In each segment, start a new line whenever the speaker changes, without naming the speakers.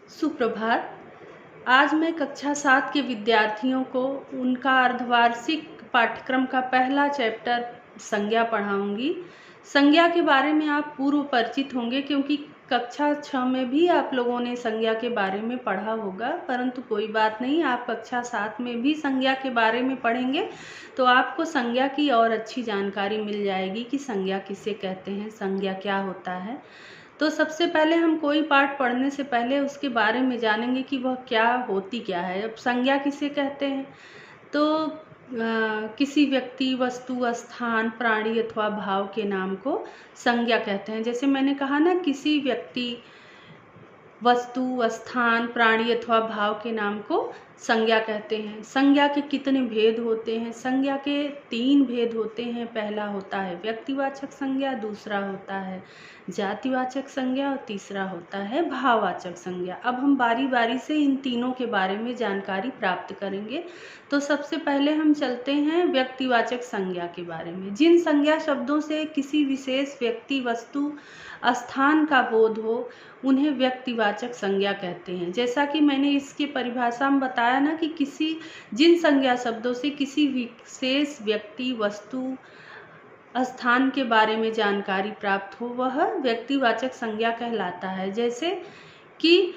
सुप्रभात। आज मैं कक्षा 7 के विद्यार्थियों को उनका अर्धवार्षिक पाठ्यक्रम का पहला चैप्टर संज्ञा पढ़ाऊंगी। संज्ञा के बारे में आप पूर्व परिचित होंगे क्योंकि कक्षा 6 में भी आप लोगों ने संज्ञा के बारे में पढ़ा होगा, परंतु कोई बात नहीं, आप कक्षा 7 में भी संज्ञा के बारे में पढ़ेंगे तो आपको संज्ञा की और अच्छी जानकारी मिल जाएगी कि संज्ञा किसे कहते हैं, संज्ञा क्या होता है। तो सबसे पहले हम कोई पाठ पढ़ने से पहले उसके बारे में जानेंगे कि वह क्या होती क्या है। अब संज्ञा किसे कहते हैं तो किसी व्यक्ति, वस्तु, स्थान, प्राणी अथवा भाव के नाम को संज्ञा कहते हैं। जैसे मैंने कहा ना, किसी व्यक्ति, वस्तु, स्थान, प्राणी अथवा भाव के नाम को संज्ञा कहते हैं। संज्ञा के कितने भेद होते हैं? संज्ञा के 3 भेद होते हैं। पहला होता है व्यक्तिवाचक संज्ञा, दूसरा होता है जातिवाचक संज्ञा और तीसरा होता है भाववाचक संज्ञा। अब हम बारी बारी से इन तीनों के बारे में जानकारी प्राप्त करेंगे। तो सबसे पहले हम चलते हैं व्यक्तिवाचक संज्ञा के बारे में। जिन संज्ञा शब्दों से किसी विशेष व्यक्ति, वस्तु, स्थान का बोध हो उन्हें व्यक्तिवाचक संज्ञा कहते हैं। जैसा कि मैंने इसके परिभाषा में बताया ना कि जिन संज्ञा शब्दों से किसी विशेष व्यक्ति, वस्तु, स्थान के बारे में जानकारी प्राप्त हो वह व्यक्तिवाचक संज्ञा कहलाता है। जैसे कि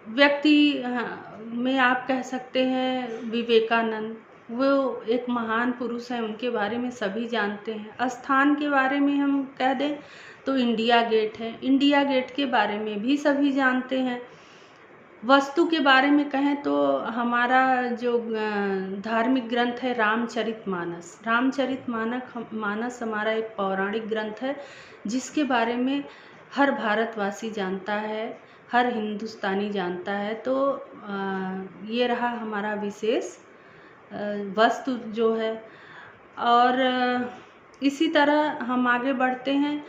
व्यक्ति में आप कह सकते हैं विवेकानंद, वो एक महान पुरुष है, उनके बारे में सभी जानते हैं। स्थान के बारे में हम कह दें तो इंडिया गेट है, इंडिया गेट के बारे में भी सभी जानते हैं। वस्तु के बारे में कहें तो हमारा जो धार्मिक ग्रंथ है रामचरितमानस, रामचरितमानस हमारा एक पौराणिक ग्रंथ है जिसके बारे में हर भारतवासी जानता है, हर हिंदुस्तानी जानता है। तो ये रहा हमारा विशेष वस्तु जो है। और इसी तरह हम आगे बढ़ते हैं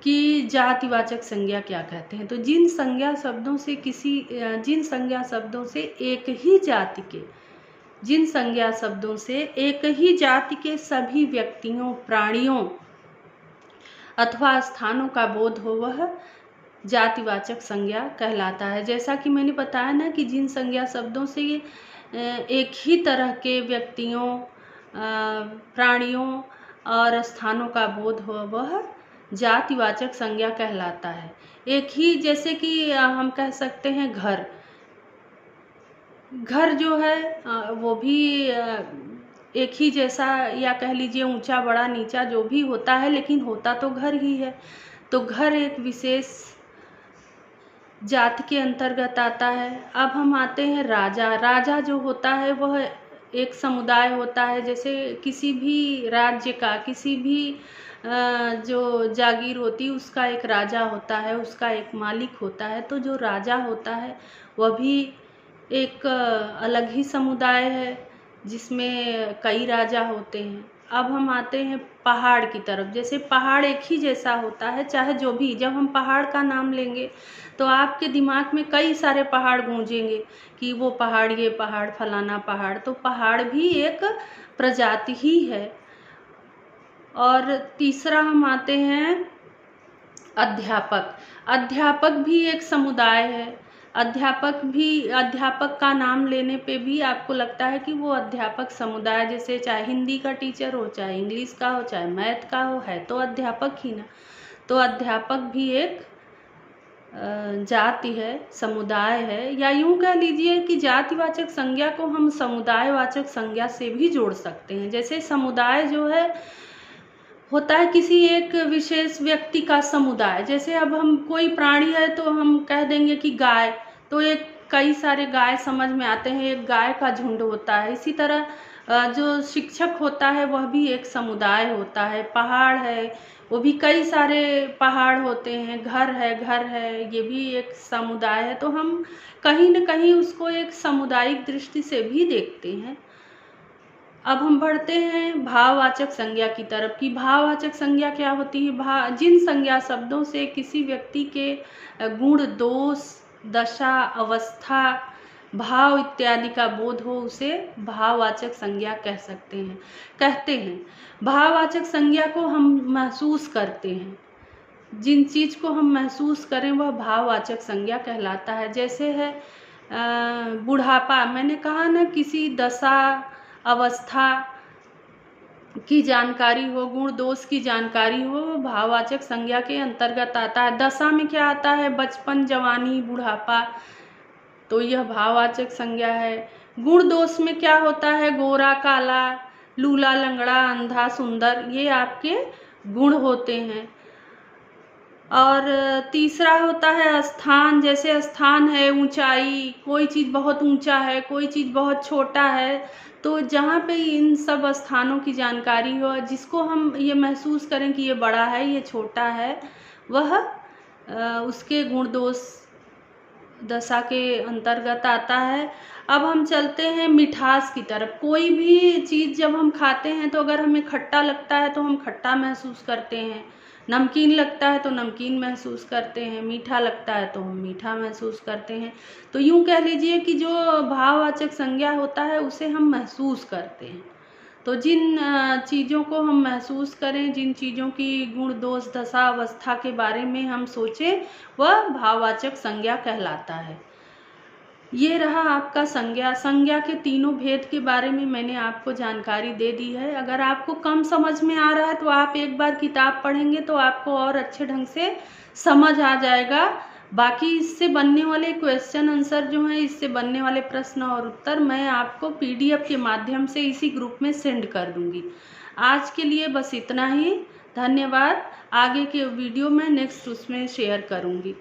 कि जातिवाचक संज्ञा क्या कहते हैं। तो जिन संज्ञा शब्दों से एक ही जाति के सभी व्यक्तियों, प्राणियों अथवा स्थानों का बोध हो वह जातिवाचक संज्ञा कहलाता है। जैसा कि मैंने बताया ना कि जिन संज्ञा शब्दों से एक ही तरह के व्यक्तियों, प्राणियों और स्थानों का बोध हो वह जातिवाचक संज्ञा कहलाता है। एक ही, जैसे कि हम कह सकते हैं घर जो है वो भी एक ही जैसा, या कह लीजिए ऊंचा, बड़ा, नीचा जो भी होता है, लेकिन होता तो घर ही है। तो घर एक विशेष जाति के अंतर्गत आता है। अब हम आते हैं राजा। राजा जो होता है वह एक समुदाय होता है। जैसे किसी भी राज्य का, किसी भी जो जागीर होती है उसका एक राजा होता है, उसका एक मालिक होता है। तो जो राजा होता है वह भी एक अलग ही समुदाय है जिसमें कई राजा होते हैं। अब हम आते हैं पहाड़ की तरफ। जैसे पहाड़ एक ही जैसा होता है, चाहे जो भी, जब हम पहाड़ का नाम लेंगे तो आपके दिमाग में कई सारे पहाड़ गूंजेंगे कि वो पहाड़, ये पहाड़, फलाना पहाड़। तो पहाड़ भी एक प्रजाति ही है। और तीसरा हम आते हैं अध्यापक। अध्यापक भी एक समुदाय है। अध्यापक का नाम लेने पे भी आपको लगता है कि वो अध्यापक समुदाय, जैसे चाहे हिंदी का टीचर हो, चाहे इंग्लिश का हो, चाहे मैथ का हो, है तो अध्यापक ही ना। तो अध्यापक भी एक जाति है, समुदाय है। या यूं कह लीजिए कि जातिवाचक संज्ञा को हम समुदायवाचक संज्ञा से भी जोड़ सकते हैं। जैसे समुदाय जो है होता है किसी एक विशेष व्यक्ति का समुदाय। जैसे अब हम कोई प्राणी है तो हम कह देंगे कि गाय, तो एक कई सारे गाय समझ में आते हैं, एक गाय का झुंड होता है। इसी तरह जो शिक्षक होता है वह भी एक समुदाय होता है। पहाड़ है, वो भी कई सारे पहाड़ होते हैं। घर है, ये भी एक समुदाय है। तो हम कहीं न कहीं उसको एक सामुदायिक दृष्टि से भी देखते हैं। अब हम बढ़ते हैं भाववाचक संज्ञा की तरफ कि भाववाचक संज्ञा क्या होती है। जिन संज्ञा शब्दों से किसी व्यक्ति के गुण, दोष, दशा, अवस्था, भाव इत्यादि का बोध हो उसे भाववाचक संज्ञा कहते हैं। भाववाचक संज्ञा को हम महसूस करते हैं। जिन चीज़ को हम महसूस करें वह भाववाचक संज्ञा कहलाता है। जैसे है बुढ़ापा, मैंने कहा ना, किसी दशा अवस्था की जानकारी हो, गुण दोष की जानकारी हो, भाववाचक संज्ञा के अंतर्गत आता है। दशा में क्या आता है? बचपन, जवानी, बुढ़ापा, तो यह भाववाचक संज्ञा है। गुण दोष में क्या होता है? गोरा, काला, लूला, लंगड़ा, अंधा, सुंदर, ये आपके गुण होते हैं। और तीसरा होता है स्थान, जैसे स्थान है, ऊंचाई, कोई चीज़ बहुत ऊंचा है, कोई चीज़ बहुत छोटा है, तो जहाँ पे इन सब स्थानों की जानकारी हो, जिसको हम ये महसूस करें कि ये बड़ा है, ये छोटा है, वह उसके गुण दोष दशा के अंतर्गत आता है। अब हम चलते हैं मिठास की तरफ। कोई भी चीज़ जब हम खाते हैं तो अगर हमें खट्टा लगता है तो हम खट्टा महसूस करते हैं, नमकीन लगता है तो नमकीन महसूस करते हैं, मीठा लगता है तो हम मीठा महसूस करते हैं। तो यूँ कह लीजिए कि जो भाववाचक संज्ञा होता है उसे हम महसूस करते हैं। तो जिन चीज़ों को हम महसूस करें, जिन चीज़ों की गुण दोष दशा अवस्था के बारे में हम सोचें, वह भाववाचक संज्ञा कहलाता है। ये रहा आपका संज्ञा के तीनों भेद के बारे में मैंने आपको जानकारी दे दी है। अगर आपको कम समझ में आ रहा है तो आप एक बार किताब पढ़ेंगे तो आपको और अच्छे ढंग से समझ आ जाएगा। बाकी इससे बनने वाले क्वेश्चन आंसर जो हैं, इससे बनने वाले प्रश्न और उत्तर मैं आपको PDF के माध्यम से इसी ग्रुप में सेंड कर दूंगी। आज के लिए बस इतना ही। धन्यवाद। आगे के वीडियो में नेक्स्ट उसमें शेयर करूंगी।